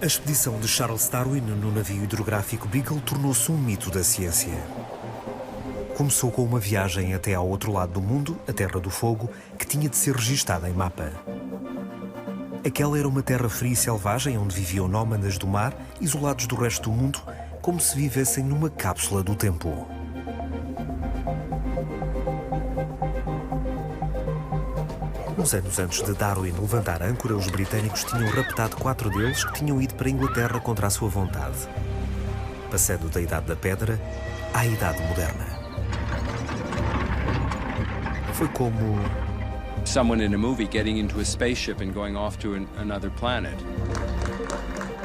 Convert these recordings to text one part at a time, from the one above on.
A expedição de Charles Darwin no navio hidrográfico Beagle tornou-se um mito da ciência. Começou com uma viagem até ao outro lado do mundo, a Terra do Fogo, que tinha de ser registada em mapa. Aquela era uma terra fria e selvagem onde viviam nómadas do mar, isolados do resto do mundo, como se vivessem numa cápsula do tempo. Uns anos antes de Darwin levantar âncora, os britânicos tinham raptado 4 deles que tinham ido para a Inglaterra contra a sua vontade, passando da Idade da Pedra à Idade Moderna. Foi como someone in a movie getting into a spaceship and going off to another planet.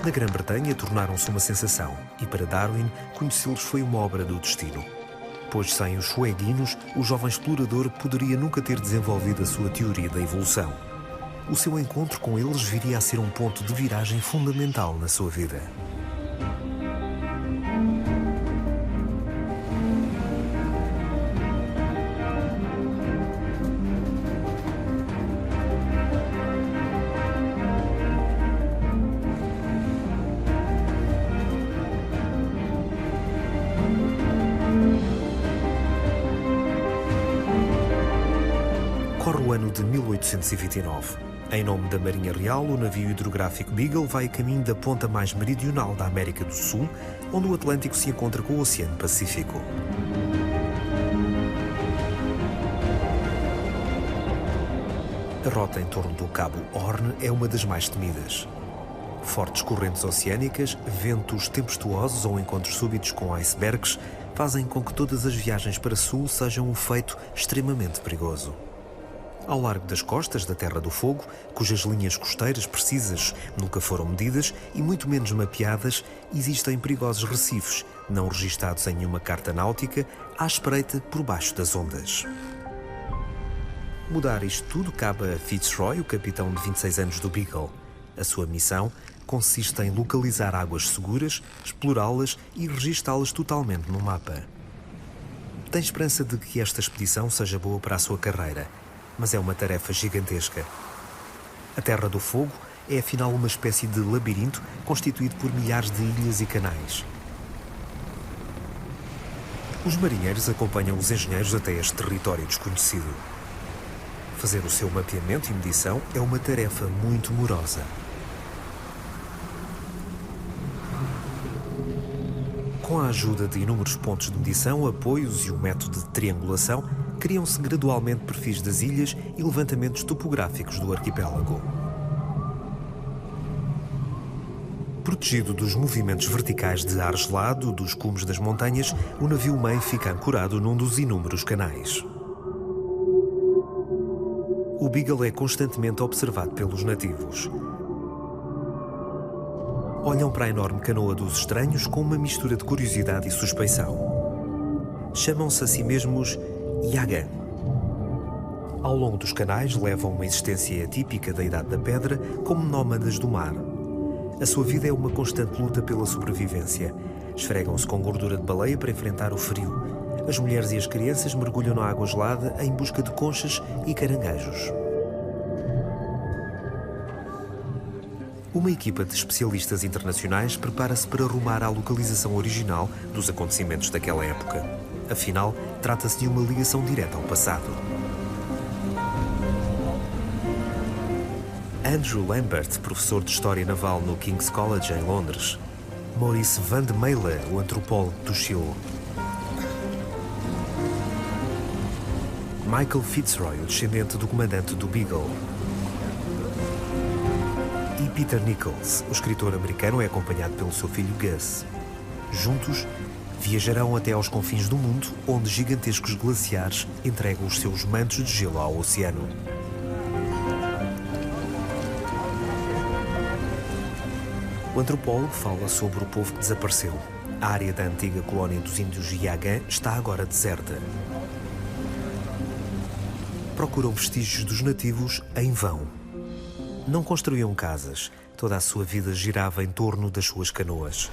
Na Grã-Bretanha tornaram-se uma sensação e para Darwin conhecê-los foi uma obra do destino. Pois sem os fueguinos, o jovem explorador poderia nunca ter desenvolvido a sua teoria da evolução. O seu encontro com eles viria a ser um ponto de viragem fundamental na sua vida. Corre o ano de 1829. Em nome da Marinha Real, o navio hidrográfico Beagle vai a caminho da ponta mais meridional da América do Sul, onde o Atlântico se encontra com o Oceano Pacífico. A rota em torno do Cabo Horn é uma das mais temidas. Fortes correntes oceânicas, ventos tempestuosos ou encontros súbitos com icebergs fazem com que todas as viagens para sul sejam um feito extremamente perigoso. Ao largo das costas da Terra do Fogo, cujas linhas costeiras precisas nunca foram medidas e muito menos mapeadas, existem perigosos recifes, não registados em nenhuma carta náutica, à espreita por baixo das ondas. Mudar isto tudo cabe a Fitzroy, o capitão de 26 anos do Beagle. A sua missão consiste em localizar águas seguras, explorá-las e registá-las totalmente no mapa. Tem esperança de que esta expedição seja boa para a sua carreira, mas é uma tarefa gigantesca. A Terra do Fogo é afinal uma espécie de labirinto constituído por milhares de ilhas e canais. Os marinheiros acompanham os engenheiros até este território desconhecido. Fazer o seu mapeamento e medição é uma tarefa muito morosa. Com a ajuda de inúmeros pontos de medição, apoios e um método de triangulação, criam-se gradualmente perfis das ilhas e levantamentos topográficos do arquipélago. Protegido dos movimentos verticais de ar gelado dos cumes das montanhas, o navio-mãe fica ancorado num dos inúmeros canais. O Beagle é constantemente observado pelos nativos. Olham para a enorme canoa dos estranhos com uma mistura de curiosidade e suspeição. Chamam-se a si mesmos Yagan. Ao longo dos canais levam uma existência atípica da Idade da Pedra como nómadas do mar. A sua vida é uma constante luta pela sobrevivência. Esfregam-se com gordura de baleia para enfrentar o frio. As mulheres e as crianças mergulham na água gelada em busca de conchas e caranguejos. Uma equipa de especialistas internacionais prepara-se para rumar à localização original dos acontecimentos daquela época. Afinal, trata-se de uma ligação direta ao passado. Andrew Lambert, professor de História Naval no King's College, em Londres. Maurice Van de Meulen, o antropólogo do Chile. Michael Fitzroy, o descendente do comandante do Beagle. E Peter Nichols, o escritor americano, é acompanhado pelo seu filho Gus. Juntos, viajarão até aos confins do mundo, onde gigantescos glaciares entregam os seus mantos de gelo ao oceano. O antropólogo fala sobre o povo que desapareceu. A área da antiga colónia dos índios Yagan está agora deserta. Procuram vestígios dos nativos em vão. Não construíam casas, toda a sua vida girava em torno das suas canoas.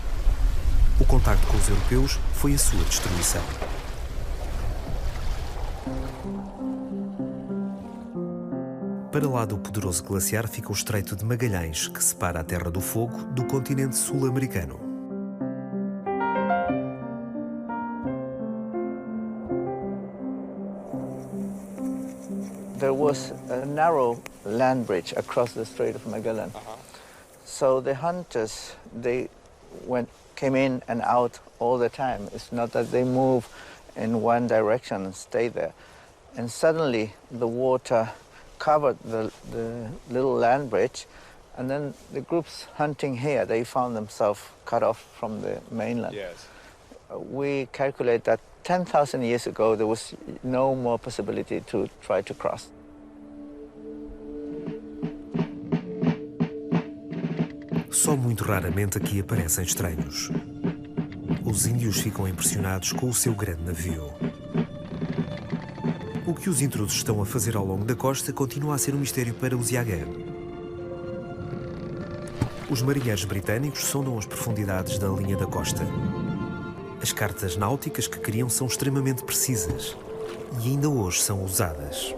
O contacto com os europeus foi a sua destruição. Para lá do poderoso glaciar fica o Estreito de Magalhães, que separa a Terra do Fogo do continente sul-americano. There was a narrow land bridge across the Strait of Magellan. So the hunters, they came in and out all the time. It's not that they move in one direction and stay there. And suddenly the water covered the little land bridge, and then the groups hunting here, they found themselves cut off from the mainland. Yes. We calculate that 10,000 years ago there was no more possibility to try to cross. Só muito raramente aqui aparecem estranhos. Os índios ficam impressionados com o seu grande navio. O que os intrusos estão a fazer ao longo da costa continua a ser um mistério para os Yaghan. Os marinheiros britânicos sondam as profundidades da linha da costa. As cartas náuticas que criam são extremamente precisas e ainda hoje são usadas.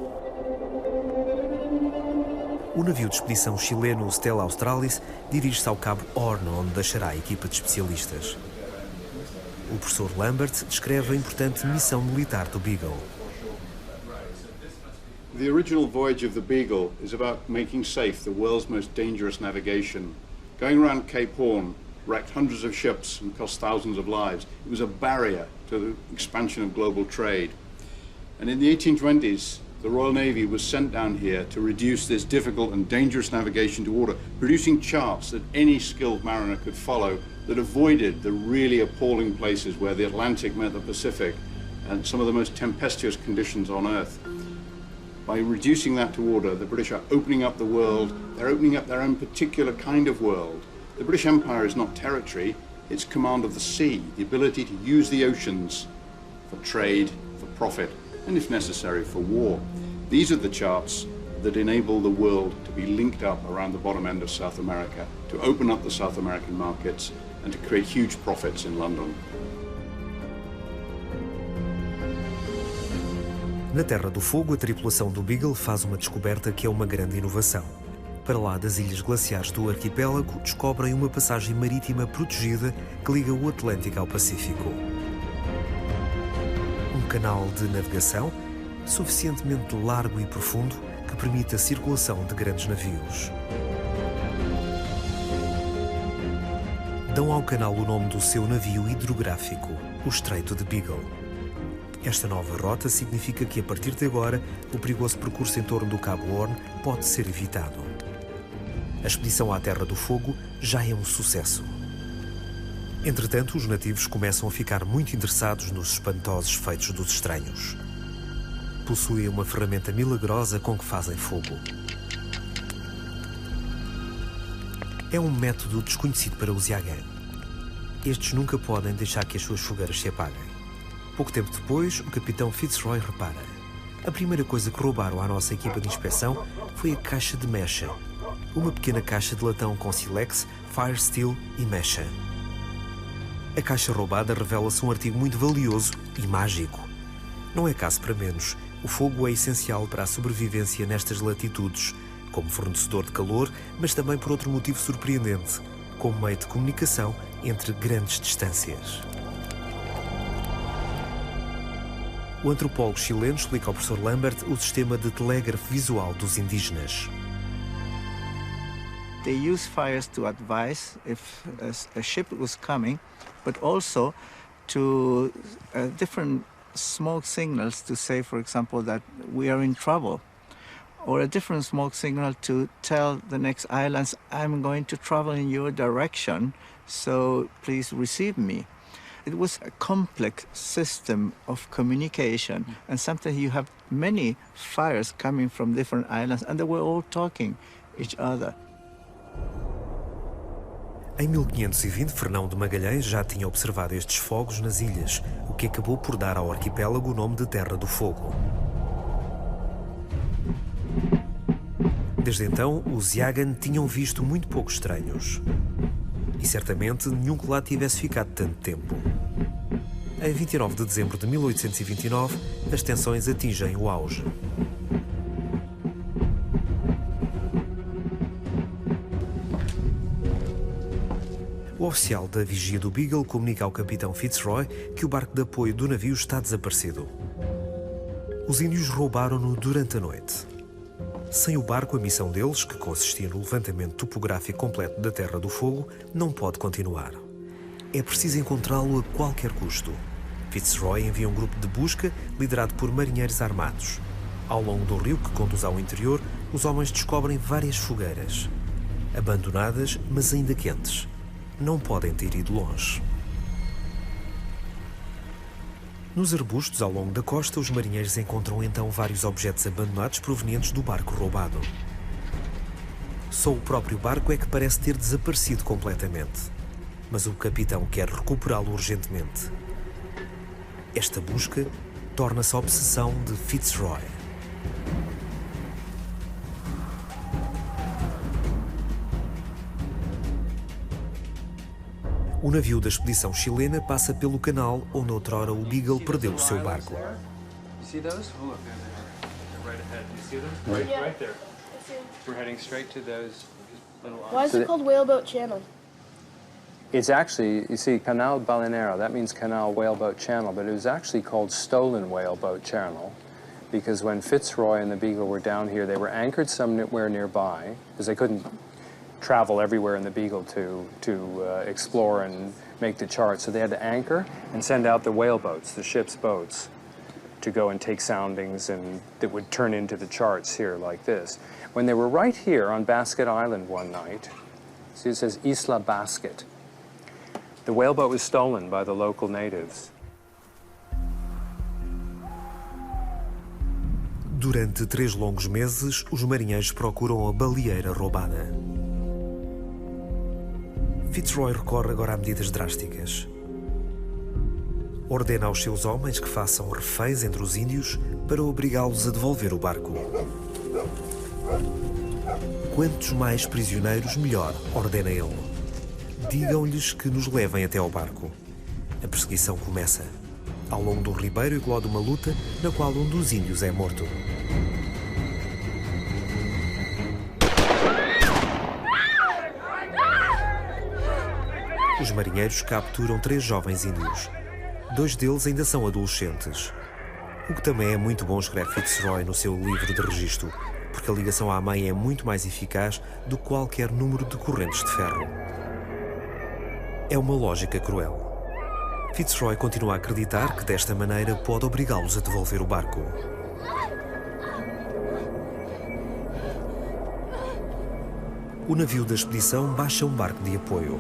O navio de expedição chileno Stella Australis dirige-se ao Cabo Horn, onde deixará a equipa de especialistas. O professor Lambert descreve a importante missão militar do Beagle. The original voyage of the Beagle is about making safe the world's most dangerous navigation. Going around Cape Horn wrecked hundreds of ships and cost thousands of lives. It was a barrier to the expansion of global trade. And in the 1820s, the Royal Navy was sent down here to reduce this difficult and dangerous navigation to order, producing charts that any skilled mariner could follow that avoided the really appalling places where the Atlantic met the Pacific and some of the most tempestuous conditions on Earth. By reducing that to order, the British are opening up the world. They're opening up their own particular kind of world. The British Empire is not territory, it's command of the sea, the ability to use the oceans for trade, for profit, and if necessary, for war. These are the charts that enable the world to be linked up around the bottom end of South America, to open up the South American markets, and to create huge profits in London. Na Terra do Fogo, a tripulação do Beagle faz uma descoberta que é uma grande inovação. Para lá das ilhas glaciares do arquipélago, descobrem uma passagem marítima protegida que liga o Atlântico ao Pacífico. Um canal de navegação suficientemente largo e profundo que permite a circulação de grandes navios. Dão ao canal o nome do seu navio hidrográfico, o Estreito de Beagle. Esta nova rota significa que, a partir de agora, o perigoso percurso em torno do Cabo Horn pode ser evitado. A expedição à Terra do Fogo já é um sucesso. Entretanto, os nativos começam a ficar muito interessados nos espantosos feitos dos estranhos. Possuem uma ferramenta milagrosa com que fazem fogo. É um método desconhecido para os Yaghan. Estes nunca podem deixar que as suas fogueiras se apaguem. Pouco tempo depois, o capitão Fitzroy repara. A primeira coisa que roubaram à nossa equipa de inspeção foi a caixa de mecha. Uma pequena caixa de latão com sílex, fire steel e mecha. A caixa roubada revela-se um artigo muito valioso e mágico. Não é caso para menos. O fogo é essencial para a sobrevivência nestas latitudes, como fornecedor de calor, mas também por outro motivo surpreendente, como meio de comunicação entre grandes distâncias. O antropólogo chileno explica ao professor Lambert o sistema de telégrafo visual dos indígenas. They use fires to advise if a ship was coming, but also to different smoke signals to say, for example, that we are in trouble, or a different smoke signal to tell the next islands, I'm going to travel in your direction, so please receive me. It was a complex system of communication, and sometimes you have many fires coming from different islands, and they were all talking each other. Em 1520, Fernão de Magalhães já tinha observado estes fogos nas ilhas, o que acabou por dar ao arquipélago o nome de Terra do Fogo. Desde então, os Yaghan tinham visto muito poucos estranhos. E certamente nenhum que lá tivesse ficado tanto tempo. Em 29 de dezembro de 1829, as tensões atingem o auge. O oficial da vigia do Beagle comunica ao capitão Fitzroy que o barco de apoio do navio está desaparecido. Os índios roubaram-no durante a noite. Sem o barco, a missão deles, que consistia no levantamento topográfico completo da Terra do Fogo, não pode continuar. É preciso encontrá-lo a qualquer custo. Fitzroy envia um grupo de busca liderado por marinheiros armados. Ao longo do rio que conduz ao interior, os homens descobrem várias fogueiras. Abandonadas, mas ainda quentes. Não podem ter ido longe. Nos arbustos ao longo da costa, os marinheiros encontram então vários objetos abandonados provenientes do barco roubado. Só o próprio barco é que parece ter desaparecido completamente. Mas o capitão quer recuperá-lo urgentemente. Esta busca torna-se a obsessão de Fitzroy. O navio da expedição chilena passa pelo canal onde outrora o Beagle perdeu o seu barco. Why is it called Whaleboat Channel? It's actually, you see, Canal Balenero, that means Canal Whaleboat Channel, but it was actually called Stolen Whaleboat Channel because when Fitzroy and the Beagle were down here, they were anchored somewhere nearby because they couldn't travel everywhere in the Beagle to explore and make the charts. So they had to anchor and send out the whaleboats, the ship's boats, to go and take soundings and that would turn into the charts here like this. When they were right here on Basket Island one night, see it says Isla Basket, the whaleboat was stolen by the local natives. Durante 3 longos meses, os marinheiros procuram a baleeira roubada. Fitzroy recorre agora a medidas drásticas. Ordena aos seus homens que façam reféns entre os índios para obrigá-los a devolver o barco. Quantos mais prisioneiros, melhor, ordena ele. Digam-lhes que nos levem até ao barco. A perseguição começa. Ao longo do ribeiro eclode uma luta na qual um dos índios é morto. Os marinheiros capturam 3 jovens índios. 2 deles ainda são adolescentes. O que também é muito bom, escreve Fitzroy no seu livro de registro, porque a ligação à mãe é muito mais eficaz do que qualquer número de correntes de ferro. É uma lógica cruel. Fitzroy continua a acreditar que desta maneira pode obrigá-los a devolver o barco. O navio da expedição baixa um barco de apoio.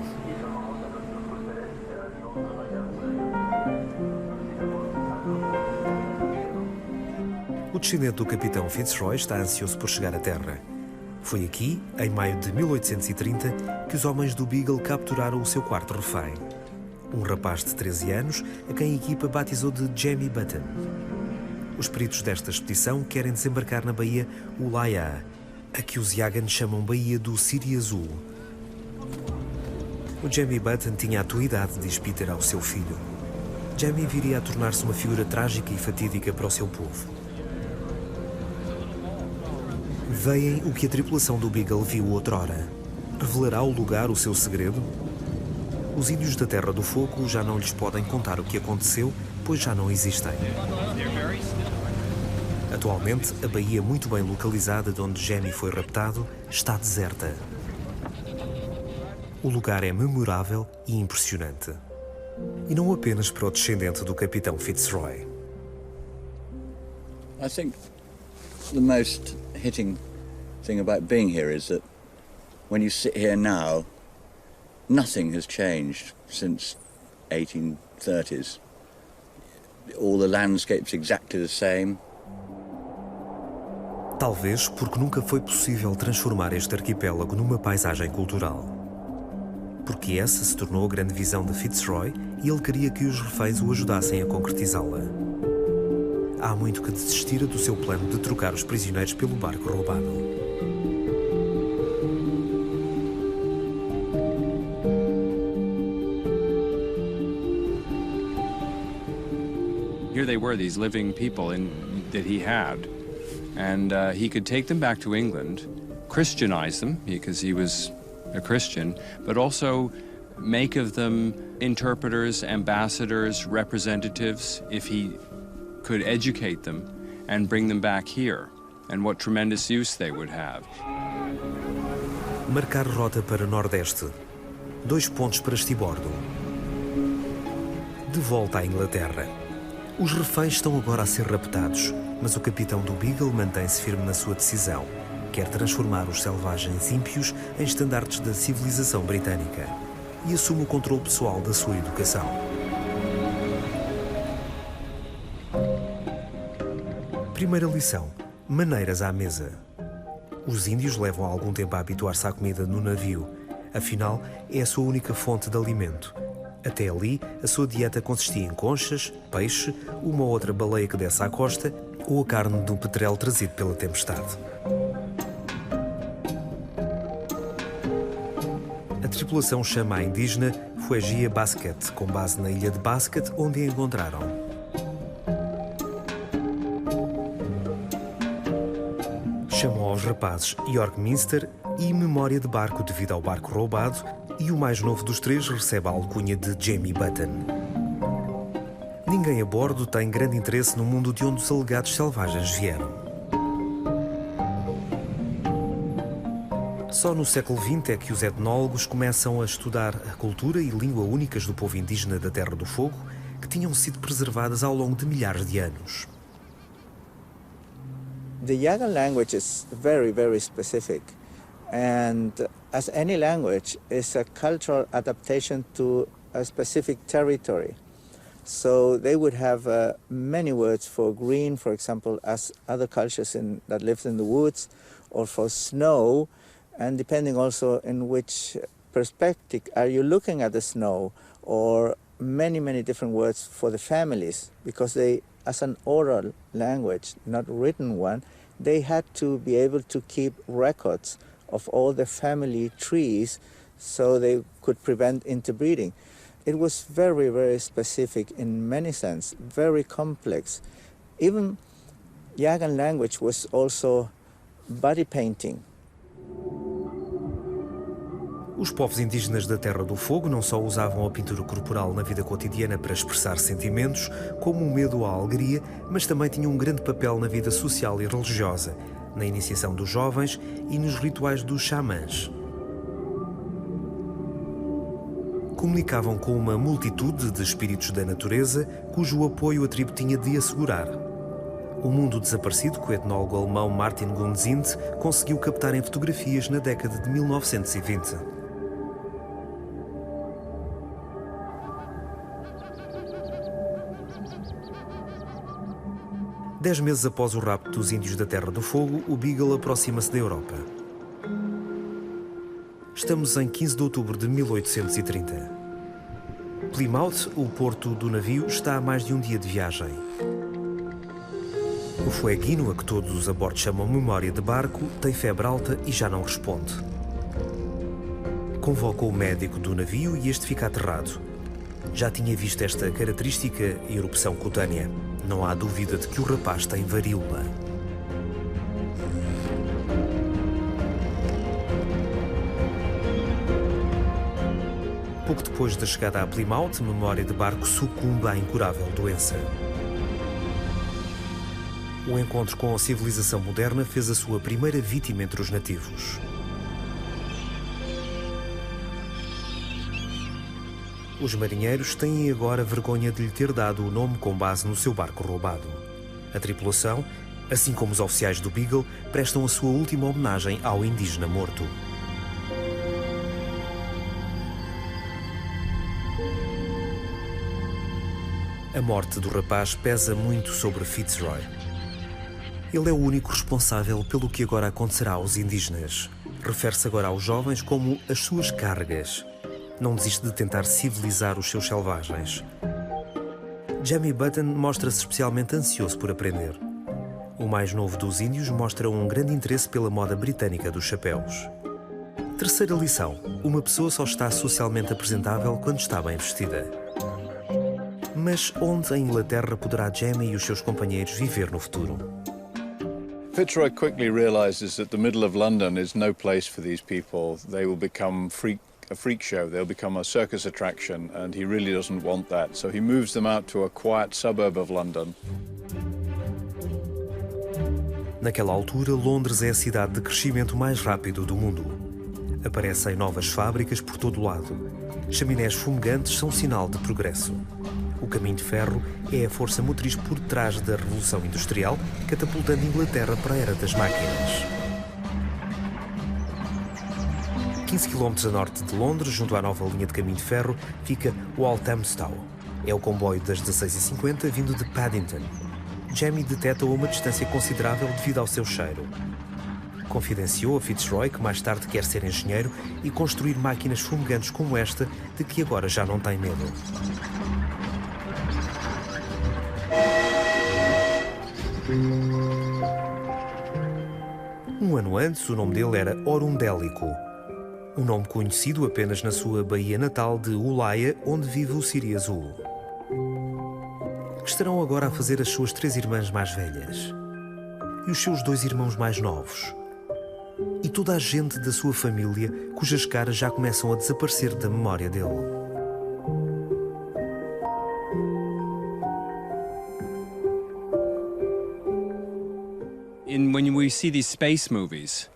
O descendente do capitão Fitzroy está ansioso por chegar à terra. Foi aqui, em maio de 1830, que os homens do Beagle capturaram o seu 4º refém. Um rapaz de 13 anos, a quem a equipa batizou de Jemmy Button. Os peritos desta expedição querem desembarcar na baía Ulaia, a que os Yagans chamam Baía do Siri Azul. O Jemmy Button tinha a tua idade, diz Peter ao seu filho. Jemmy viria a tornar-se uma figura trágica e fatídica para o seu povo. Veem o que a tripulação do Beagle viu outrora. Revelará o lugar o seu segredo? Os índios da Terra do Fogo já não lhes podem contar o que aconteceu, pois já não existem. Atualmente, a baía muito bem localizada de onde Jemmy foi raptado está deserta. O lugar é memorável e impressionante. E não apenas para o descendente do capitão Fitzroy. I think the most hitting thing about being here is that when you sit here now, nothing has changed since 1830s. All the landscape's exactly the same. Talvez porque nunca foi possível transformar este arquipélago numa paisagem cultural. Porque essa se tornou a grande visão de Fitzroy e ele queria que os reféns o ajudassem a concretizá-la. Há muito que desistira do seu plano de trocar os prisioneiros pelo barco roubado. Here they were, these living people that he had, and he could take them back to England, Christianize them because he was a Christian, but also make of them interpreters, ambassadors, representatives, if he could educate them and bring them back here, and what tremendous use they would have. Marcar rota para Nordeste. 2 pontos para estibordo. De volta à Inglaterra. Os reféns estão agora a ser raptados, mas o capitão do Beagle mantém-se firme na sua decisão. Quer transformar os selvagens ímpios em estandartes da civilização britânica e assume o controle pessoal da sua educação. Primeira lição: maneiras à mesa. Os índios levam algum tempo a habituar-se à comida no navio. Afinal, é a sua única fonte de alimento. Até ali, a sua dieta consistia em conchas, peixe, uma ou outra baleia que desce à costa ou a carne de um petrel trazido pela tempestade. A tripulação chama a indígena Fuegia Basket, com base na ilha de Basket, onde a encontraram. Chamam aos rapazes York Minster e memória de barco devido ao barco roubado, e o mais novo dos 3 recebe a alcunha de Jamie Button. Ninguém a bordo tem grande interesse no mundo de onde os alegados selvagens vieram. Só no século XX é que os etnólogos começam a estudar a cultura e língua únicas do povo indígena da Terra do Fogo, que tinham sido preservadas ao longo de milhares de anos. The Yagan language is very, very specific, and as any language, is a cultural adaptation to a specific territory. So they would have many words for green, for example, as other cultures that lived in the woods, or for snow, and depending also in which perspective are you looking at the snow, or many, many different words for the families, because they, as an oral language, not written one, they had to be able to keep records of all the family trees so they could prevent interbreeding. It was very, very specific in many sense, very complex. Even Yagan language was also body painting. Os povos indígenas da Terra do Fogo não só usavam a pintura corporal na vida cotidiana para expressar sentimentos, como o medo ou a alegria, mas também tinham um grande papel na vida social e religiosa, na iniciação dos jovens e nos rituais dos xamãs. Comunicavam com uma multitude de espíritos da natureza, cujo apoio a tribo tinha de assegurar. O mundo desaparecido que o etnólogo alemão Martin Gunzind conseguiu captar em fotografias na década de 1920. 10 meses após o rapto dos índios da Terra do Fogo, o Beagle aproxima-se da Europa. Estamos em 15 de outubro de 1830. Plymouth, o porto do navio, está a mais de um dia de viagem. O fueguino, a que todos os a bordo chamam memória de barco, tem febre alta e já não responde. Convoca o médico do navio e este fica aterrado. Já tinha visto esta característica erupção cutânea. Não há dúvida de que o rapaz tem varíola. Pouco depois da chegada a Plymouth, memória de barco sucumbe à incurável doença. O encontro com a civilização moderna fez a sua primeira vítima entre os nativos. Os marinheiros têm agora vergonha de lhe ter dado o nome com base no seu barco roubado. A tripulação, assim como os oficiais do Beagle, prestam a sua última homenagem ao indígena morto. A morte do rapaz pesa muito sobre Fitzroy. Ele é o único responsável pelo que agora acontecerá aos indígenas. Refere-se agora aos jovens como as suas cargas. Não desiste de tentar civilizar os seus selvagens. Jamie Button mostra-se especialmente ansioso por aprender. O mais novo dos índios mostra um grande interesse pela moda britânica dos chapéus. Terceira lição: uma pessoa só está socialmente apresentável quando está bem vestida. Mas onde em Inglaterra poderá Jamie e os seus companheiros viver no futuro? Fitzroy quickly realizes that the middle of London is no place for these people. They will become freak a freak show. They'll become a circus attraction, and he really doesn't want that. So he moves them out to a quiet suburb of London. Naquela altura, Londres é a cidade de crescimento mais rápido do mundo. Aparecem novas fábricas por todo o lado. Chaminés fumegantes são sinal de progresso. O caminho de ferro é a força motriz por trás da Revolução Industrial, catapultando a Inglaterra para a era das máquinas. 15 km a norte de Londres, junto à nova linha de caminho de ferro, fica Walthamstow. É o comboio das 16h50 vindo de Paddington. Jamie detecta-o a uma distância considerável devido ao seu cheiro. Confidenciou a Fitzroy que mais tarde quer ser engenheiro e construir máquinas fumegantes como esta, de que agora já não tem medo. Um ano antes, o nome dele era Orundélico, um nome conhecido apenas na sua baía natal de Ulaia, onde vive o Siri Azul. Estarão agora a fazer as suas 3 irmãs mais velhas e os seus 2 irmãos mais novos e toda a gente da sua família cujas caras já começam a desaparecer da memória dele. When we see these space movies,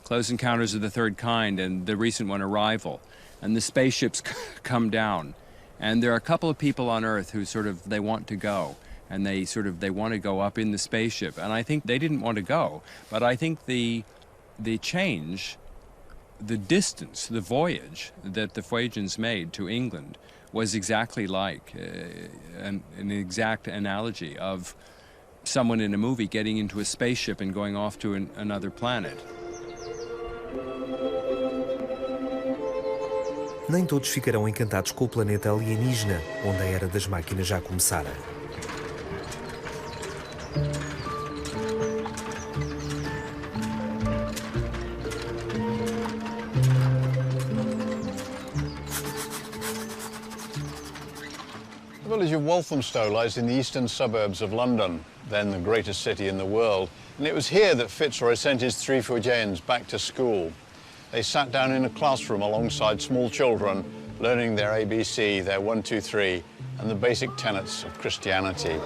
Close Encounters of the Third Kind and the recent one, Arrival, and the spaceships come down, and there are a couple of people on Earth who they want to go, and they want to go up in the spaceship, and I think they didn't want to go, but I think the change, the distance, the voyage that the Fuegians made to England was exactly like an exact analogy of someone in a movie getting into a spaceship and going off to another planet. Nem todos ficarão encantados com o planeta alienígena, onde a era das máquinas já começara. The village of Walthamstow lies in the eastern suburbs of London, then the greatest city in the world, and it was here that Fitzroy sent his 3 Fuegians back to school. They sat down in a classroom alongside small children, learning their ABC, their 1, 2, 3, and the basic tenets of Christianity.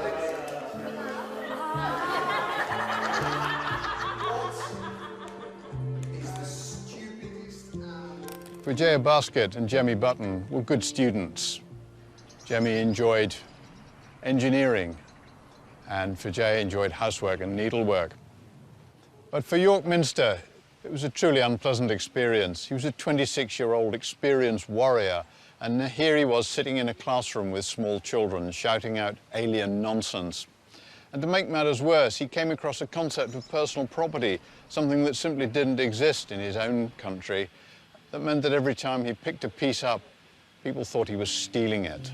Vijaya Basket and Jemmy Button were good students. Jemmy enjoyed engineering, and Vijaya enjoyed housework and needlework. But for York Minster, it was a truly unpleasant experience. He was a 26-year-old experienced warrior, and here he was sitting in a classroom with small children, shouting out alien nonsense. And to make matters worse, he came across a concept of personal property, something that simply didn't exist in his own country. That meant that every time he picked a piece up, people thought he was stealing it.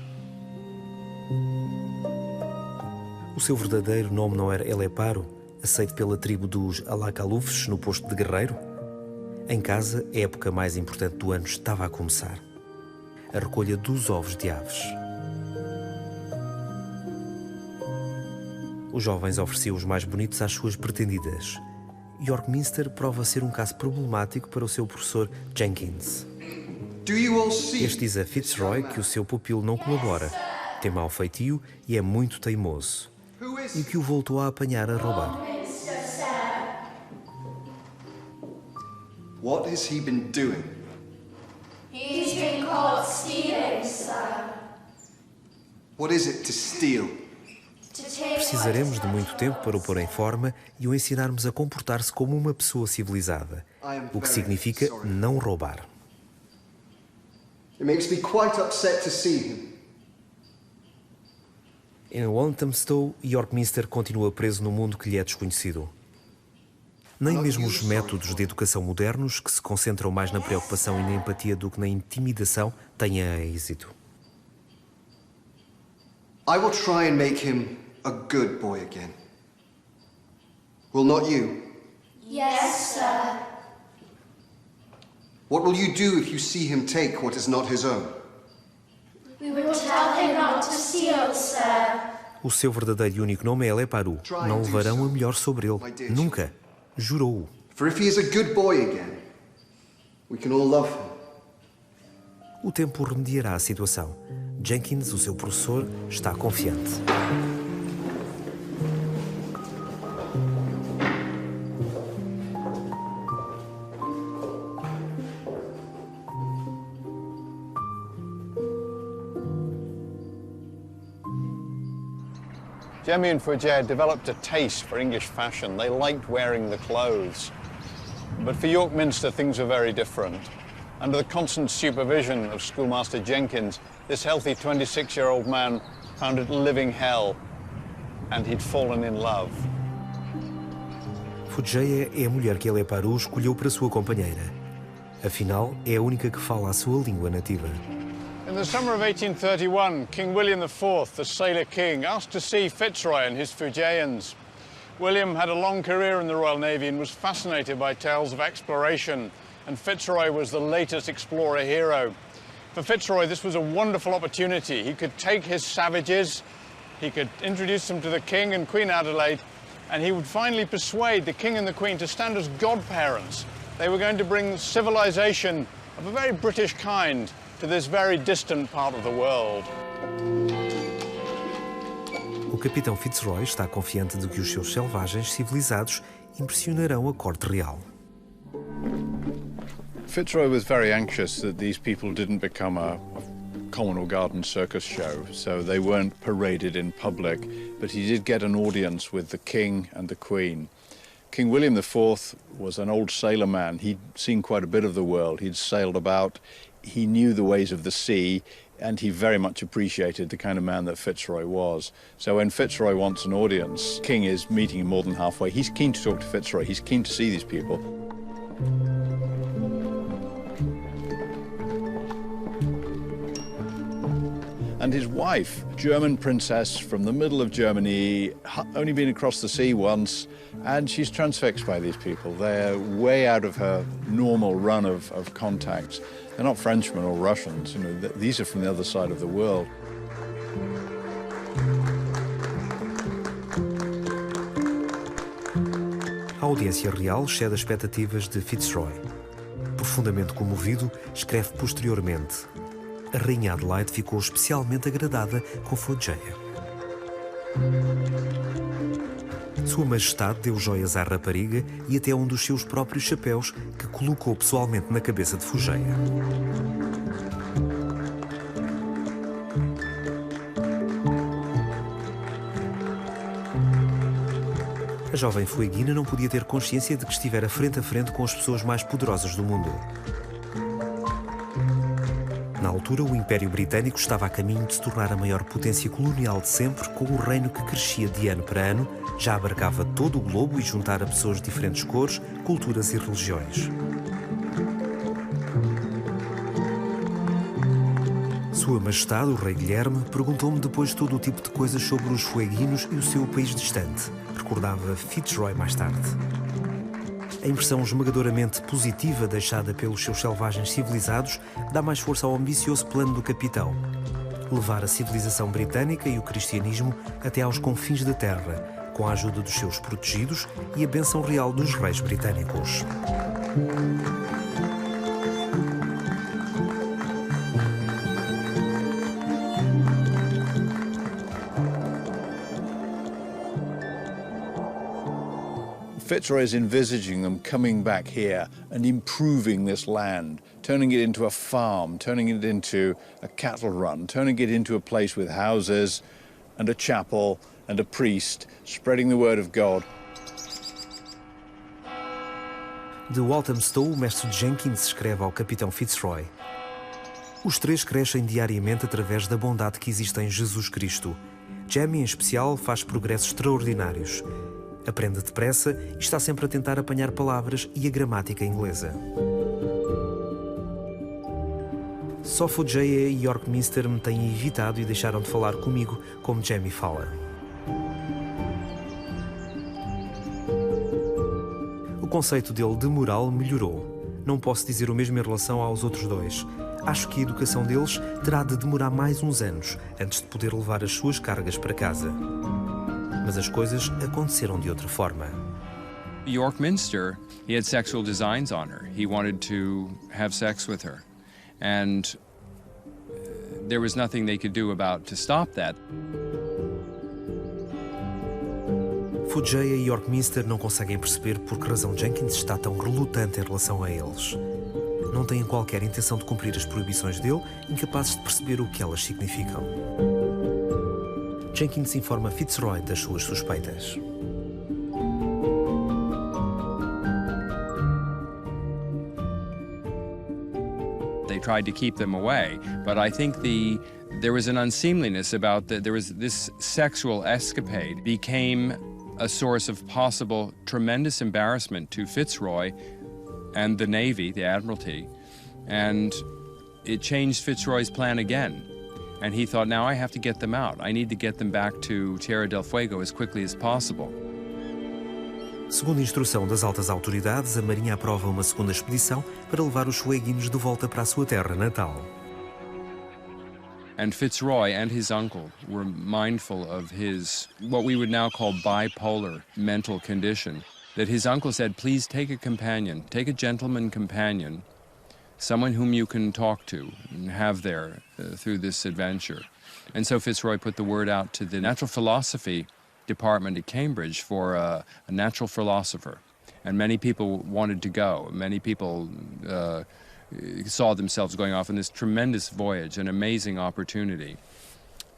O seu verdadeiro nome não era Eleparo, aceito pela tribo dos Alacalufes no posto de guerreiro? Em casa, a época mais importante do ano estava a começar. A recolha dos ovos de aves. Os jovens ofereciam os mais bonitos às suas pretendidas. York Minster prova ser um caso problemático para o seu professor Jenkins. Este diz a Fitzroy que o seu pupilo não colabora, tem mau feitio e é muito teimoso, e que o voltou a apanhar a roubar. What has he been doing? He's been caught stealing, sir. What is it to steal? Precisaremos de muito tempo para o pôr em forma e o ensinarmos a comportar-se como uma pessoa civilizada, o que significa não roubar. It makes me quite upset to see him. Em Walthamstow, York Minster continua preso no mundo que lhe é desconhecido. Nem mesmo os métodos de educação modernos, que se concentram mais na preocupação e na empatia do que na intimidação, têm êxito. I will try and make him a good boy again. Will not you? Yes, sir. What will you do if you see him take what is not his own? We will tell him not to steal, sir. O seu verdadeiro e único nome é Eleparu. Não levarão a melhor sobre ele. Nunca. Jurou-o. For if he is a good boy again, we can all love him. O tempo remediará a situação. Jenkins, o seu professor, está confiante. Jemmy and Fougere developed a taste for English fashion. They liked wearing the clothes. But for York Minster, things were very different. Under the constant supervision of Schoolmaster Jenkins, this healthy 26-year-old man found it a living hell, and he'd fallen in love. Fougere é a mulher que Eleparu escolheu para sua companheira. Afinal, é a única que fala a sua língua nativa. In the summer of 1831, King William IV, the sailor king, asked to see Fitzroy and his Fugeans. William had a long career in the Royal Navy and was fascinated by tales of exploration, and Fitzroy was the latest explorer hero. For Fitzroy, this was a wonderful opportunity. He could take his savages, he could introduce them to the King and Queen Adelaide, and he would finally persuade the King and the Queen to stand as godparents. They were going to bring civilization of a very British kind to this very distant part of the world. O capitão Fitzroy está confiante de que os seus selvagens civilizados impressionarão a corte real. Fitzroy was very anxious that these people didn't become a common or garden circus show, so they weren't paraded in public, but he did get an audience with the King and the Queen. King William IV was an old sailor man. He'd seen quite a bit of the world. He'd sailed about. He knew the ways of the sea, and he very much appreciated the kind of man that Fitzroy was. So when Fitzroy wants an audience, King is meeting him more than halfway. He's keen to talk to Fitzroy. He's keen to see these people. And his wife, German princess from the middle of Germany, only been across the sea once, and she's transfixed by these people. They're way out of her normal run of contacts. They're not Frenchmen or Russians, you know, these are from the other side of the world. A audiência real excede as expectativas de Fitzroy. Profundamente comovido, escreve posteriormente: a rainha Adelaide ficou especialmente agradada com Fougere. Sua Majestade deu joias à rapariga e até um dos seus próprios chapéus que colocou pessoalmente na cabeça de Fougere. A jovem fueguina não podia ter consciência de que estivera frente a frente com as pessoas mais poderosas do mundo. Na altura, o Império Britânico estava a caminho de se tornar a maior potência colonial de sempre, com o reino que crescia de ano para ano, já abarcava todo o globo e juntara pessoas de diferentes cores, culturas e religiões. Sua Majestade, o Rei Guilherme, perguntou-me depois todo o tipo de coisas sobre os fueguinos e o seu país distante, recordava Fitzroy mais tarde. A impressão esmagadoramente positiva deixada pelos seus selvagens civilizados dá mais força ao ambicioso plano do capitão: levar a civilização britânica e o cristianismo até aos confins da terra, com a ajuda dos seus protegidos e a bênção real dos reis britânicos. Fitzroy is envisaging them coming back here and improving this land, turning it into a farm, turning it into a cattle run, turning it into a place with houses and a chapel and a priest, spreading the word of God. De Walthamstow, o mestre Jenkins escreve ao capitão Fitzroy: os três crescem diariamente através da bondade que existe em Jesus Cristo. Jemmy, em especial, faz progressos extraordinários. Aprende depressa e está sempre a tentar apanhar palavras e a gramática inglesa. Só Fougere e York Minster me têm evitado e deixaram de falar comigo como Jemmy fala. O conceito dele de moral melhorou. Não posso dizer o mesmo em relação aos outros dois. Acho que a educação deles terá de demorar mais uns anos antes de poder levar as suas cargas para casa. Mas as coisas aconteceram de outra forma. York Minster, he had sexual designs on her. He wanted to have sex with her. And there was nothing they could do about to stop that. Foggia e York Minster não conseguem perceber por que razão Jenkins está tão relutante em relação a eles. Não têm qualquer intenção de cumprir as proibições dele, incapazes de perceber o que elas significam. Jenkins informa Fitzroy das suas suspeitas. They tried to keep them away, but I think there was an unseemliness about there was this sexual escapade became a source of possible tremendous embarrassment to Fitzroy and the Navy, the Admiralty, and it changed Fitzroy's plan again. And he thought, now I have to get them out. I need to get them back to Tierra del Fuego as quickly as possible. Segundo instrução das altas autoridades, a Marinha aprova uma segunda expedição para levar os fueguinos de volta para a sua terra natal. And Fitzroy and his uncle were mindful of his, what we would now call bipolar mental condition, that his uncle said, please take a companion, take a gentleman companion, someone whom you can talk to and have there through this adventure. And so Fitzroy put the word out to the natural philosophy department at Cambridge for a natural philosopher. And many people wanted to go. Many people saw themselves going off on this tremendous voyage, an amazing opportunity.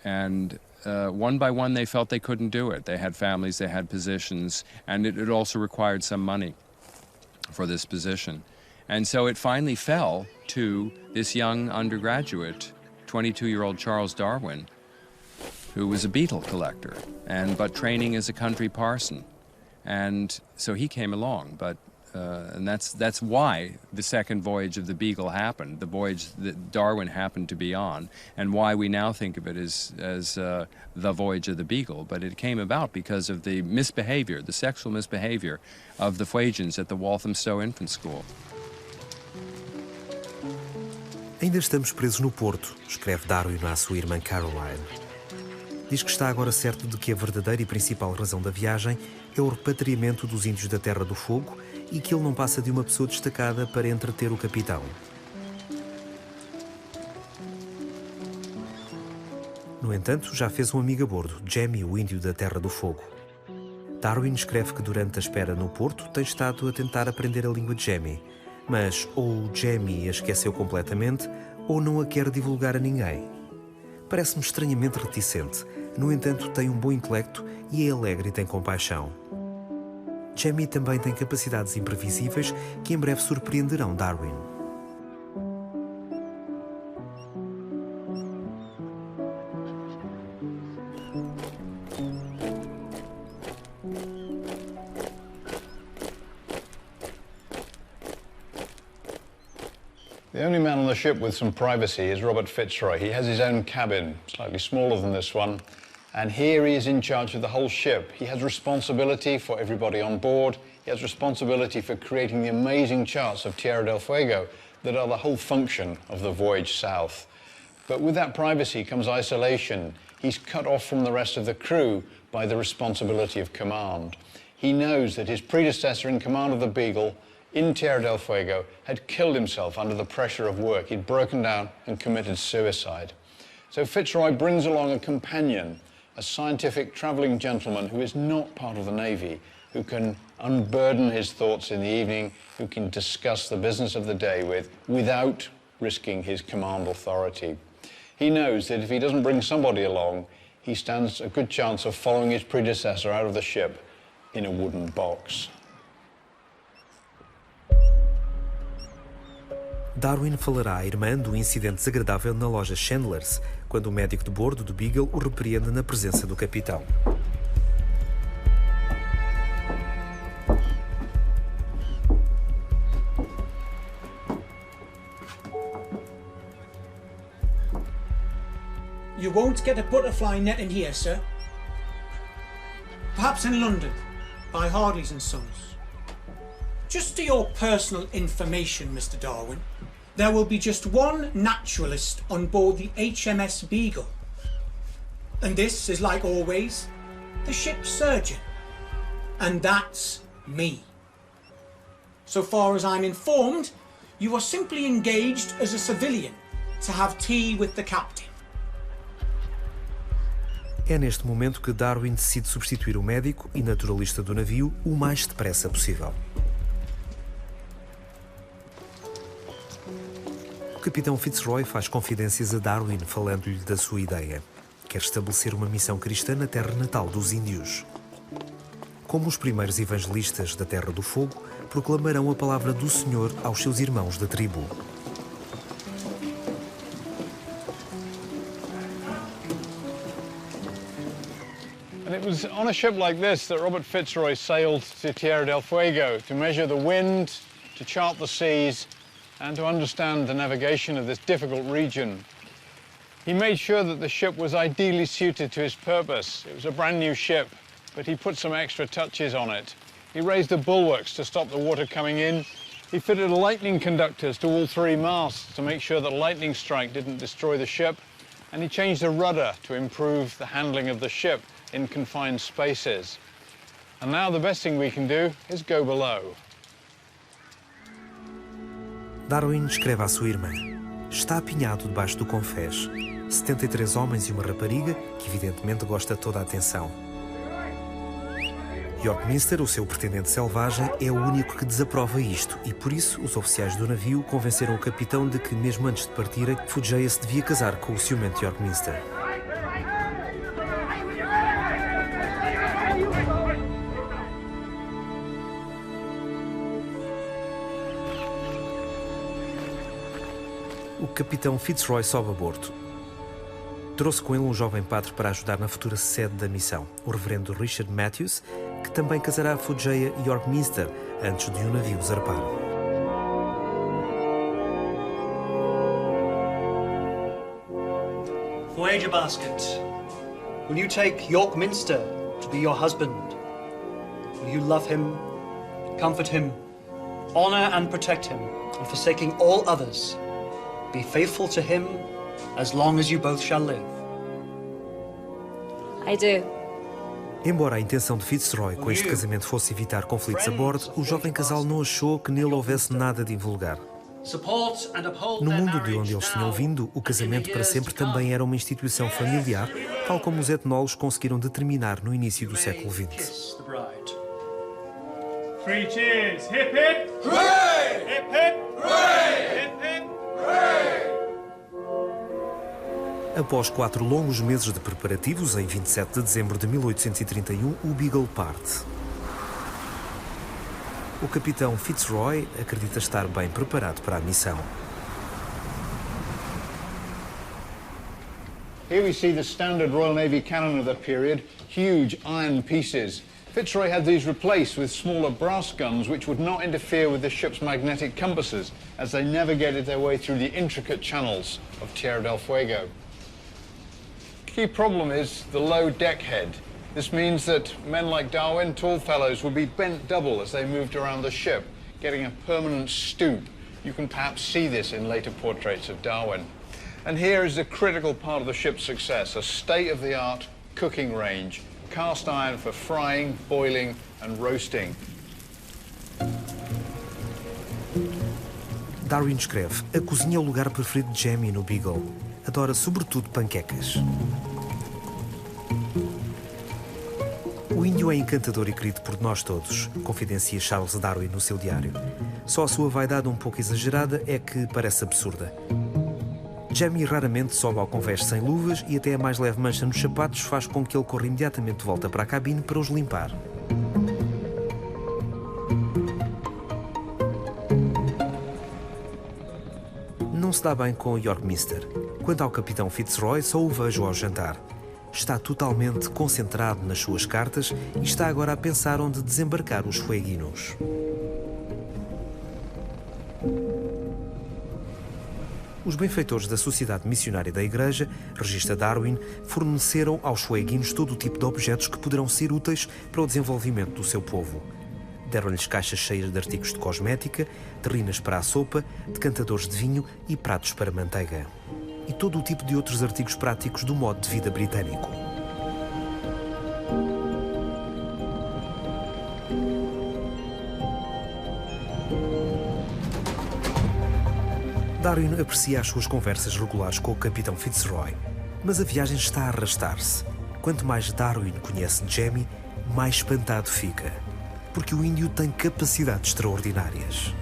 And one by one, they felt they couldn't do it. They had families, they had positions, and it also required some money for this position. And so it finally fell to this young undergraduate, 22-year-old Charles Darwin, who was a beetle collector, but training as a country parson. And so he came along, and that's why the second voyage of the Beagle happened, the voyage that Darwin happened to be on, and why we now think of it as the voyage of the Beagle. But it came about because of the misbehavior, the sexual misbehavior of the Fuegians at the Walthamstow Infant School. Ainda estamos presos no Porto, escreve Darwin à sua irmã Caroline. Diz que está agora certo de que a verdadeira e principal razão da viagem é o repatriamento dos índios da Terra do Fogo e que ele não passa de uma pessoa destacada para entreter o capitão. No entanto, já fez um amigo a bordo, Jamie, o índio da Terra do Fogo. Darwin escreve que durante a espera no Porto tem estado a tentar aprender a língua de Jamie, mas ou Jamie a esqueceu completamente ou não a quer divulgar a ninguém. Parece-me estranhamente reticente, no entanto tem um bom intelecto e é alegre e tem compaixão. Jamie também tem capacidades imprevisíveis que em breve surpreenderão Darwin. The only man on the ship with some privacy is Robert Fitzroy. He has his own cabin, slightly smaller than this one, and here he is in charge of the whole ship. He has responsibility for everybody on board. He has responsibility for creating the amazing charts of Tierra del Fuego that are the whole function of the voyage south. But with that privacy comes isolation. He's cut off from the rest of the crew by the responsibility of command. He knows that his predecessor in command of the Beagle in Tierra del Fuego had killed himself under the pressure of work. He'd broken down and committed suicide. So Fitzroy brings along a companion, a scientific travelling gentleman who is not part of the Navy, who can unburden his thoughts in the evening, who can discuss the business of the day without risking his command authority. He knows that if he doesn't bring somebody along, he stands a good chance of following his predecessor out of the ship in a wooden box. Darwin falará à irmã do incidente desagradável na loja Chandler's, quando o médico de bordo do Beagle o repreende na presença do capitão. You won't get a butterfly net in here, sir. Perhaps in London, by Harley's and Sons. Just to your personal information, Mr. Darwin, there will be just one naturalist on board the HMS Beagle. And this is, like always, the ship's surgeon. And that's me. So far as I'm informed, you are simply engaged as a civilian to have tea with the captain. É neste momento que Darwin decide substituir o médico e naturalista do navio o mais depressa possível. O capitão Fitzroy faz confidências a Darwin, falando-lhe da sua ideia. Quer estabelecer uma missão cristã na terra natal dos índios. Como os primeiros evangelistas da Terra do Fogo, proclamarão a palavra do Senhor aos seus irmãos da tribo. And it was on a ship like this that Robert Fitzroy sailed to Tierra del Fuego to measure the wind, to chart the seas, and to understand the navigation of this difficult region. He made sure that the ship was ideally suited to his purpose. It was a brand new ship, but he put some extra touches on it. He raised the bulwarks to stop the water coming in. He fitted lightning conductors to all 3 masts to make sure that a lightning strike didn't destroy the ship. And he changed the rudder to improve the handling of the ship in confined spaces. And now the best thing we can do is go below. Darwin escreve à sua irmã. Está apinhado debaixo do Confés. 73 homens e uma rapariga, que evidentemente gosta de toda a atenção. York Minster, o seu pretendente selvagem, é o único que desaprova isto e, por isso, os oficiais do navio convenceram o capitão de que, mesmo antes de partirem, Foodjaya se devia casar com o ciumento York Minster. O capitão Fitzroy sobe a bordo. Trouxe com ele um jovem padre para ajudar na futura sede da missão, o reverendo Richard Matthews, que também casará Foodjaya e York Minster antes de o navio zarpar. Voyager Basket, will you take York Minster to be your husband? Will you love him, comfort him, honor and protect him, and forsaking all others, be faithful to him as long as you both shall live? I do. Embora a intenção de Fitzroy com este casamento fosse evitar conflitos a bordo, o jovem casal não achou que nele houvesse nada de invulgar. No mundo de onde eles tinham vindo, o casamento para sempre também era uma instituição familiar, tal como os etnólogos conseguiram determinar no início do século XX. Three cheers! Hip hip! Hooray! Hip hip! Hooray! Hip hip! Hooray! Após 4 longos meses de preparativos, em 27 de dezembro de 1831, o Beagle parte. O capitão Fitzroy acredita estar bem preparado para a missão. Here we see the standard Royal Navy cannon of the period, huge iron pieces. Fitzroy had these replaced with smaller brass guns which would not interfere with the ship's magnetic compasses as they navigated their way through the intricate channels of Tierra del Fuego. The key problem is the low deck head. This means that men like Darwin, tall fellows, would be bent double as they moved around the ship, getting a permanent stoop. You can perhaps see this in later portraits of Darwin. And here is the critical part of the ship's success, a state-of-the-art cooking range, cast iron for frying, boiling and roasting. Darwin escreve: a cozinha é o lugar preferido de Jamie no Beagle. Adora sobretudo panquecas. O índio é encantador e querido por nós todos, confidencia Charles Darwin no seu diário. Só a sua vaidade um pouco exagerada é que parece absurda. Jamie raramente sobe ao convés sem luvas e até a mais leve mancha nos sapatos faz com que ele corra imediatamente de volta para a cabine para os limpar. Não se dá bem com York Minster. Quanto ao capitão Fitzroy, só o vejo ao jantar. Está totalmente concentrado nas suas cartas e está agora a pensar onde desembarcar os fueguinos. Os benfeitores da Sociedade Missionária da Igreja, registra Darwin, forneceram aos fueguinos todo o tipo de objetos que poderão ser úteis para o desenvolvimento do seu povo. Deram-lhes caixas cheias de artigos de cosmética, terrinas para a sopa, decantadores de vinho e pratos para manteiga. E todo o tipo de outros artigos práticos do modo de vida britânico. Darwin aprecia as suas conversas regulares com o capitão Fitzroy, mas a viagem está a arrastar-se. Quanto mais Darwin conhece Jamie, mais espantado fica, porque o índio tem capacidades extraordinárias.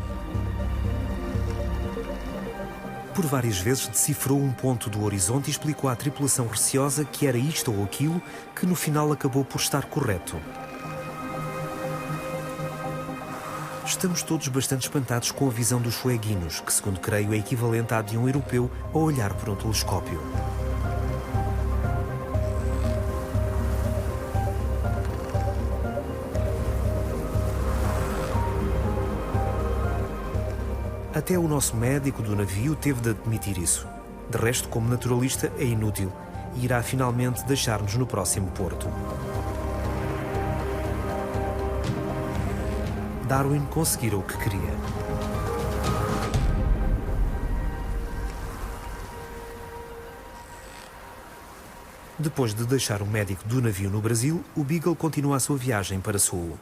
Por várias vezes decifrou um ponto do horizonte e explicou à tripulação receosa que era isto ou aquilo, que no final acabou por estar correto. Estamos todos bastante espantados com a visão dos fueguinos, que, segundo creio, é equivalente à de um europeu a olhar por um telescópio. Até o nosso médico do navio teve de admitir isso. De resto, como naturalista, é inútil e irá finalmente deixar-nos no próximo porto. Darwin conseguira o que queria. Depois de deixar o médico do navio no Brasil, o Beagle continua a sua viagem para sul.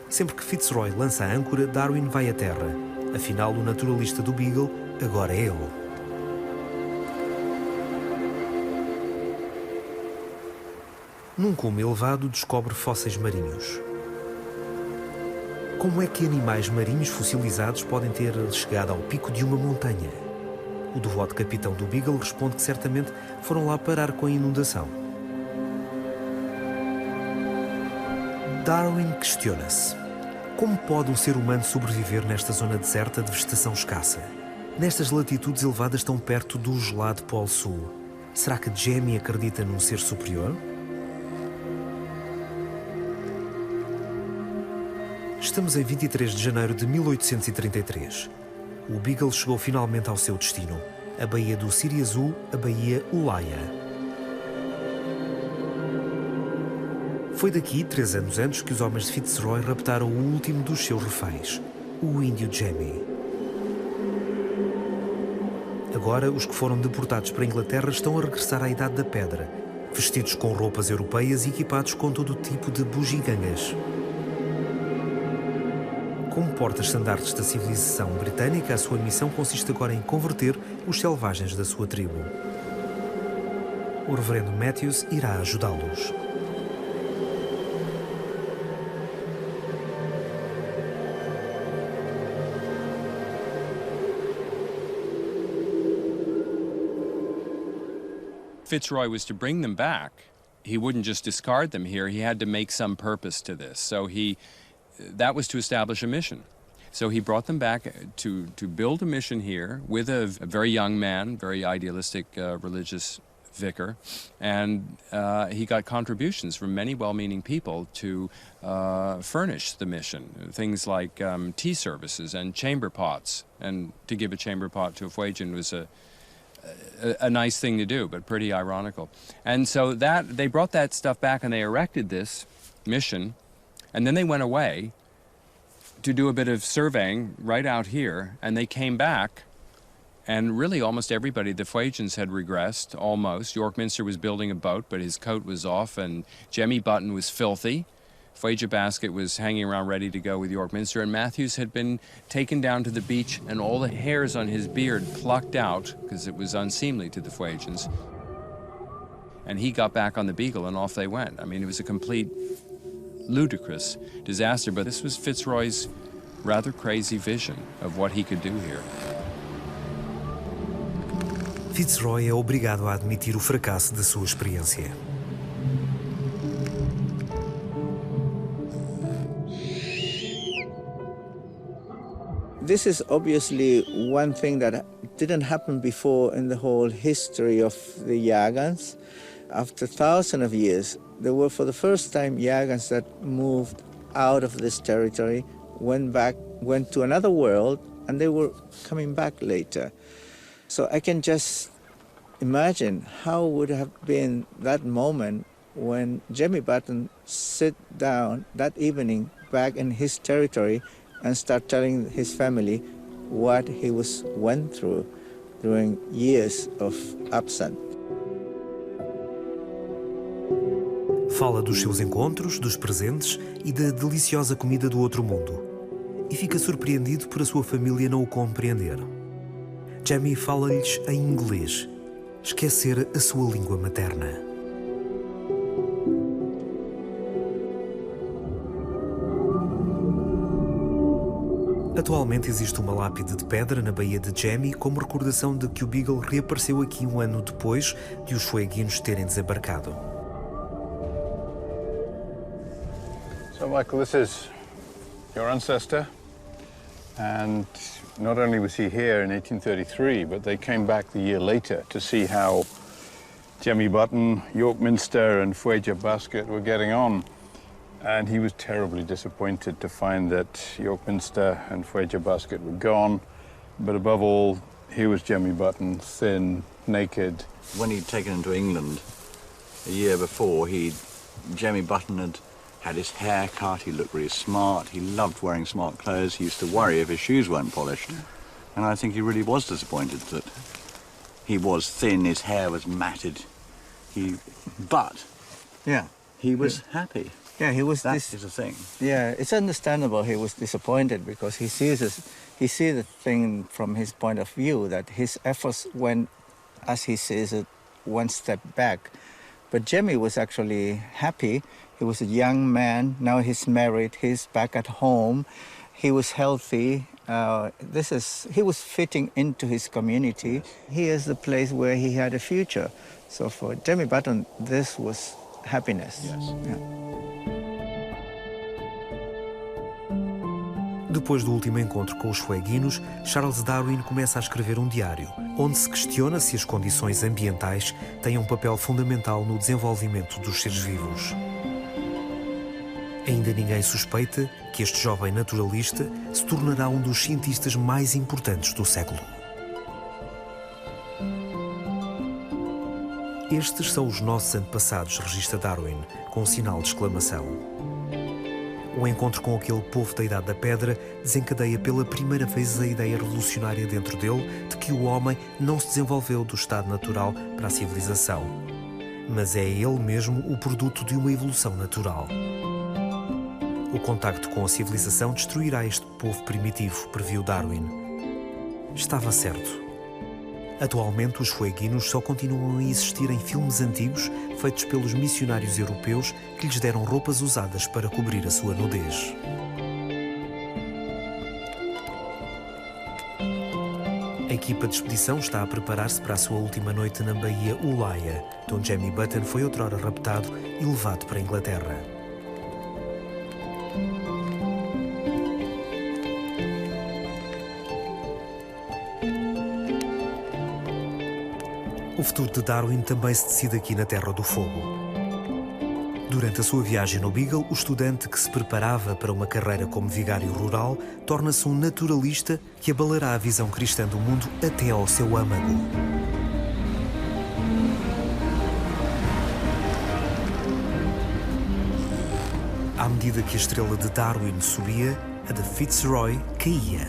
Sempre que Fitzroy lança a âncora, Darwin vai à terra. Afinal, o naturalista do Beagle agora é ele. Num cume elevado, descobre fósseis marinhos. Como é que animais marinhos fossilizados podem ter chegado ao pico de uma montanha? O devoto capitão do Beagle responde que certamente foram lá parar com a inundação. Darwin questiona-se: como pode um ser humano sobreviver nesta zona deserta de vegetação escassa? Nestas latitudes elevadas tão perto do gelado Polo Sul? Será que Jamie acredita num ser superior? Estamos em 23 de janeiro de 1833. O Beagle chegou finalmente ao seu destino, a Baía do Siri Azul, a Baía Ulaia. Foi daqui, 3 anos antes, que os homens de Fitzroy raptaram o último dos seus reféns, o índio Jamie. Agora, os que foram deportados para a Inglaterra estão a regressar à Idade da Pedra, vestidos com roupas europeias e equipados com todo o tipo de bugigangas. Como porta-estandartes da civilização britânica, a sua missão consiste agora em converter os selvagens da sua tribo. O reverendo Matthews irá ajudá-los. Fitzroy was to bring them back. He wouldn't just discard them here. He had to make some purpose to this. So that was to establish a mission. So he brought them back to build a mission here with a very young man, very idealistic religious vicar, and he got contributions from many well-meaning people to furnish the mission. Things like tea services and chamber pots. And to give a chamber pot to a Fuegian was a nice thing to do, but pretty ironical. And so they brought that stuff back and they erected this mission. And then they went away to do a bit of surveying right out here, and they came back, and really almost everybody, the Fuegians had regressed, almost. York Minster was building a boat, but his coat was off, and Jemmy Button was filthy. Fuegia Basket was hanging around ready to go with York Minster, and Matthews had been taken down to the beach, and all the hairs on his beard plucked out, because it was unseemly to the Fuegians. And he got back on the Beagle, and off they went. I mean, it was a complete ludicrous disaster, but this was Fitzroy's rather crazy vision of what he could do here. Fitzroy é obrigado a admitir o fracasso da sua experiência. This is obviously one thing that didn't happen before in the whole history of the Yagans. After thousands of years, there were for the first time Yagans that moved out of this territory, went to another world, and they were coming back later. So I can just imagine how would have been that moment when Jemmy Button sit down that evening back in his territory and start telling his family what he went through during years of absence. Fala dos seus encontros, dos presentes e da deliciosa comida do outro mundo. E fica surpreendido por a sua família não o compreender. Jamie fala-lhes em inglês, esquecer a sua língua materna. Atualmente existe uma lápide de pedra na Baía de Jemmy como recordação de que o Beagle reapareceu aqui um ano depois de os fueguinos terem desembarcado. So, Michael, this is your ancestor, and not only was he here in 1833, but they came back the year later to see how Jemmy Button, York Minster and Fuegia Basket were getting on. And he was terribly disappointed to find that York Minster and Fuegia Basket were gone. But above all, here was Jemmy Button, thin, naked. When he'd taken him to England a year before, Jemmy Button had his hair cut, he looked really smart, he loved wearing smart clothes, he used to worry if his shoes weren't polished. And I think he really was disappointed that he was thin, his hair was matted, but he was happy. Yeah, he was. That is a thing. Yeah, it's understandable he was disappointed because he sees the thing from his point of view, that his efforts went, as he sees it, one step back. But Jemmy was actually happy. He was a young man. Now he's married. He's back at home. He was healthy. He was fitting into his community. Here is the place where he had a future. So for Jemmy Button, this was happiness. Yes. Yeah. Depois do último encontro com os fueguinos, Charles Darwin começa a escrever um diário, onde se questiona se as condições ambientais têm um papel fundamental no desenvolvimento dos seres vivos. Ainda ninguém suspeita que este jovem naturalista se tornará um dos cientistas mais importantes do século. Estes são os nossos antepassados, registra Darwin, com um sinal de exclamação. O encontro com aquele povo da Idade da Pedra desencadeia pela primeira vez a ideia revolucionária dentro dele de que o homem não se desenvolveu do estado natural para a civilização, mas é ele mesmo o produto de uma evolução natural. O contacto com a civilização destruirá este povo primitivo, previu Darwin. Estava certo. Atualmente, os fueguinos só continuam a existir em filmes antigos feitos pelos missionários europeus que lhes deram roupas usadas para cobrir a sua nudez. A equipa de expedição está a preparar-se para a sua última noite na Baía Ulaia, de onde Jemmy Button foi outrora raptado e levado para a Inglaterra. O futuro de Darwin também se decide aqui na Terra do Fogo. Durante a sua viagem no Beagle, o estudante que se preparava para uma carreira como vigário rural torna-se um naturalista que abalará a visão cristã do mundo até ao seu âmago. À medida que a estrela de Darwin subia, a de Fitzroy caía.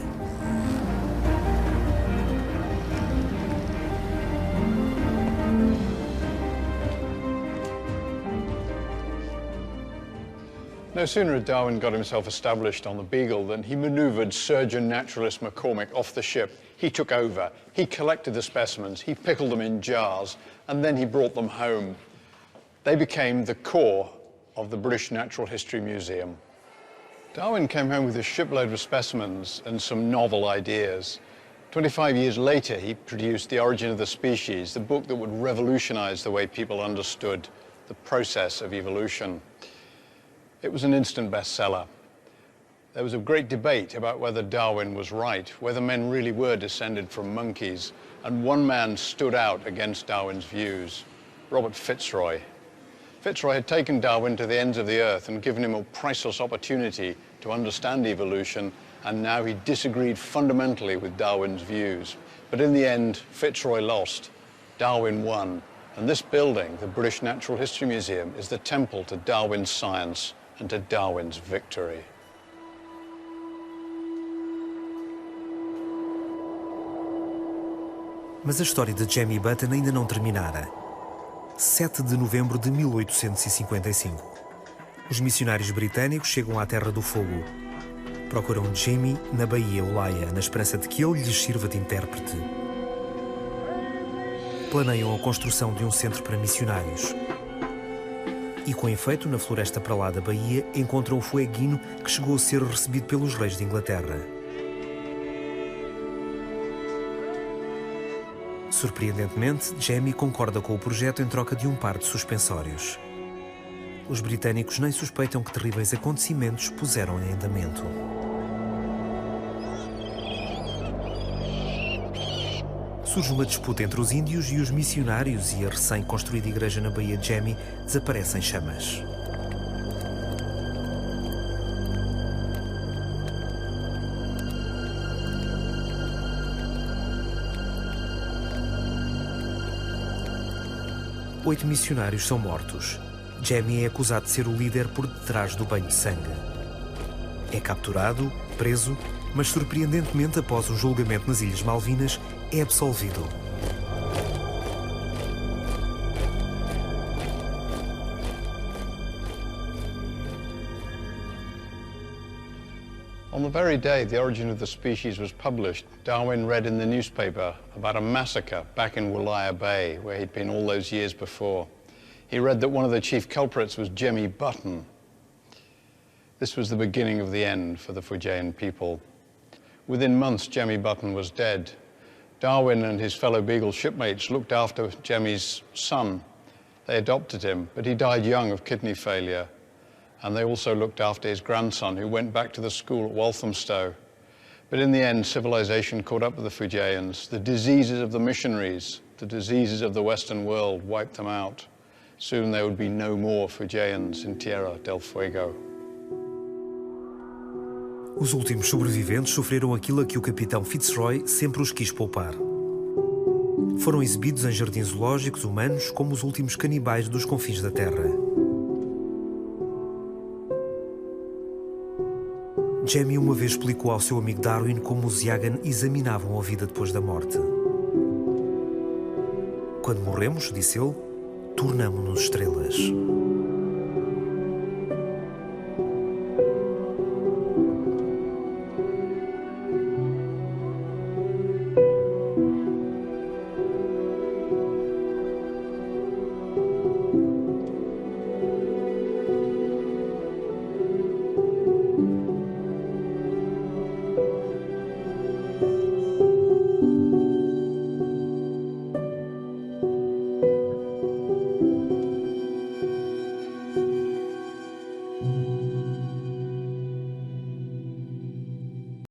No sooner had Darwin got himself established on the Beagle than he manoeuvred surgeon naturalist McCormick off the ship. He took over, he collected the specimens, he pickled them in jars, and then he brought them home. They became the core of the British Natural History Museum. Darwin came home with a shipload of specimens and some novel ideas. 25 years later, he produced The Origin of the Species, the book that would revolutionize the way people understood the process of evolution. It was an instant bestseller. There was a great debate about whether Darwin was right, whether men really were descended from monkeys, and one man stood out against Darwin's views, Robert Fitzroy. Fitzroy had taken Darwin to the ends of the earth and given him a priceless opportunity to understand evolution, and now he disagreed fundamentally with Darwin's views. But in the end, Fitzroy lost, Darwin won, and this building, the British Natural History Museum, is the temple to Darwin's science and to Darwin's victory. Mas a história de Jemmy Button ainda não terminara. 7 de novembro de 1855. Os missionários britânicos chegam à Terra do Fogo. Procuram Jemmy na Baía Ulaia, na esperança de que ele lhes sirva de intérprete. Planeiam a construção de um centro para missionários. E, com efeito, na floresta para lá da Baía, encontram o fueguino que chegou a ser recebido pelos reis de Inglaterra. Surpreendentemente, Jamie concorda com o projeto em troca de um par de suspensórios. Os britânicos nem suspeitam que terríveis acontecimentos puseram em andamento. Surge uma disputa entre os índios e os missionários e a recém-construída igreja na Baía de Jamie desaparece em chamas. Oito missionários são mortos. Jamie é acusado de ser o líder por detrás do banho de sangue. É capturado, preso, mas surpreendentemente, após um julgamento nas Ilhas Malvinas, é absolvido. On the very day The Origin of the Species was published, Darwin read in the newspaper about a massacre back in Walaya Bay, where he'd been all those years before. He read that one of the chief culprits was Jemmy Button. This was the beginning of the end for the Fujian people. Within months, Jemmy Button was dead. Darwin and his fellow Beagle shipmates looked after Jemmy's son. They adopted him, but he died young of kidney failure. And they also looked after his grandson, who went back to the school at Walthamstow. But in the end, civilization caught up with the Fujians. The diseases of the missionaries, the diseases of the Western world wiped them out. Soon there would be no more Fujians in Tierra del Fuego. Os últimos sobreviventes sofreram aquilo a que o capitão Fitzroy sempre os quis poupar. Foram exibidos em jardins zoológicos humanos como os últimos canibais dos confins da Terra. Jamie uma vez explicou ao seu amigo Darwin como os Yagan examinavam a vida depois da morte. Quando morremos, disse ele, tornamo-nos estrelas.